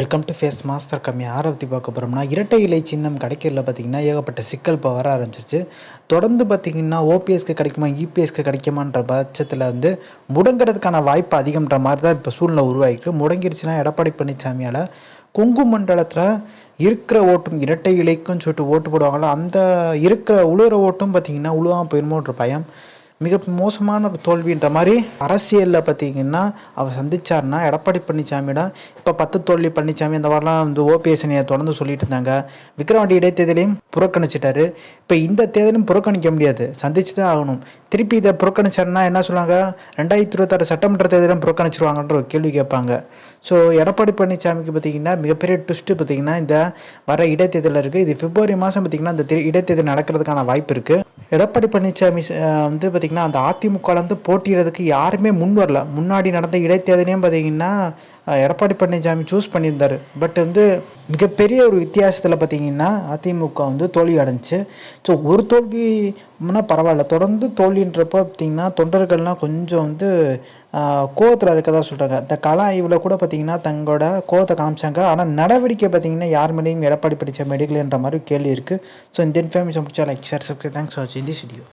Welcome to face master கம்மி ஆரம்பத்தி பார்க்க போகிறோம்னா இரட்டை இலை சின்னம் கிடைக்கிறதுல பார்த்திங்கன்னா ஏகப்பட்ட சிக்கல் இப்போ வர ஆரம்பிச்சிச்சு. தொடர்ந்து பார்த்திங்கன்னா ஓபிஎஸ்க்கு கிடைக்குமா இபிஎஸ்க்கு கிடைக்குமான்ற பட்சத்தில் முடங்கிறதுக்கான வாய்ப்பு அதிகம்ன்ற மாதிரி தான் இப்போ சூழ்நிலை உருவாகிருக்கு. முடங்கிருச்சுன்னா எடப்பாடி பழனிசாமியால் கொங்கு மண்டலத்தில் இருக்கிற ஓட்டும் இரட்டை இலைக்குன்னு சொல்லிட்டு ஓட்டு போடுவாங்களோ அந்த இருக்கிற உழுற ஓட்டும் பார்த்திங்கன்னா உழுவாமல் போயிடுமோன்ற பயம். மிக மோசமான ஒரு தோல்வின்ற மாதிரி அரசியலில் பார்த்திங்கன்னா அவர் சந்திச்சார்னா எடப்பாடி பழனிசாமியிடம் இப்போ 10 தோல்வி பழனிசாமி அந்த மாதிரிலாம் ஓபிஎஸ் அணியை தொடர்ந்து சொல்லிட்டு இருந்தாங்க. விக்கிரவாண்டி இடைத்தேர்தலையும் புறக்கணிச்சிட்டாரு. இப்போ இந்த தேர்தலும் புறக்கணிக்க முடியாது, சந்திச்சு தான் ஆகணும். திருப்பி இதை புறக்கணிச்சாருன்னா என்ன சொல்லுவாங்க, 2026 சட்டமன்ற தேர்தலும் புறக்கணிச்சிருவாங்கன்ற ஒரு கேள்வி கேட்பாங்க. ஸோ எடப்பாடி பழனிசாமிக்கு பார்த்திங்கன்னா மிகப்பெரிய ட்விஸ்ட்டு பார்த்திங்கன்னா இந்த வர இடைத்தேர்தலில் இருக்குது. இது பிப்ரவரி மாதம் பார்த்திங்கன்னா இந்த இடைத்தேர்தல் நடக்கிறதுக்கான வாய்ப்பு இருக்குது. எடப்பாடி பழனிசாமி பார்த்திங்கன்னா அந்த அதிமுகலேருந்து போட்டியிடறதுக்கு யாருமே முன் வரல. முன்னாடி நடந்த இடைத்தேர்தலையும் பார்த்திங்கன்னா எடப்பாடி பழனிசாமி சூஸ் பண்ணியிருந்தார். பட் மிகப்பெரிய ஒரு வித்தியாசத்தில் பார்த்திங்கன்னா அதிமுக தோல்வி அடைஞ்சிச்சு. ஸோ ஒரு தோல்வினா பரவாயில்ல, தொடர்ந்து தோல்வின்றப்போ பார்த்திங்கன்னா தொண்டர்கள்லாம் கொஞ்சம் கோவத்தில் இருக்கதா சொல்கிறாங்க. இந்த கல ஆய்வில் கூட பார்த்திங்கன்னா தங்களோட கோவத்தை காமிச்சாங்க. ஆனால் நடவடிக்கை பார்த்திங்கன்னா யார் மேலேயும் எடப்பாடி பழனிசாமி எடுக்கலைன்ற மாதிரி கேள்வி இருக்குது. ஸோ இந்த இன்ஃபர்மேஷன் பிடிச்சா like share subscribe. Thanks for வாட்சிங் திஸ் வீடியோ.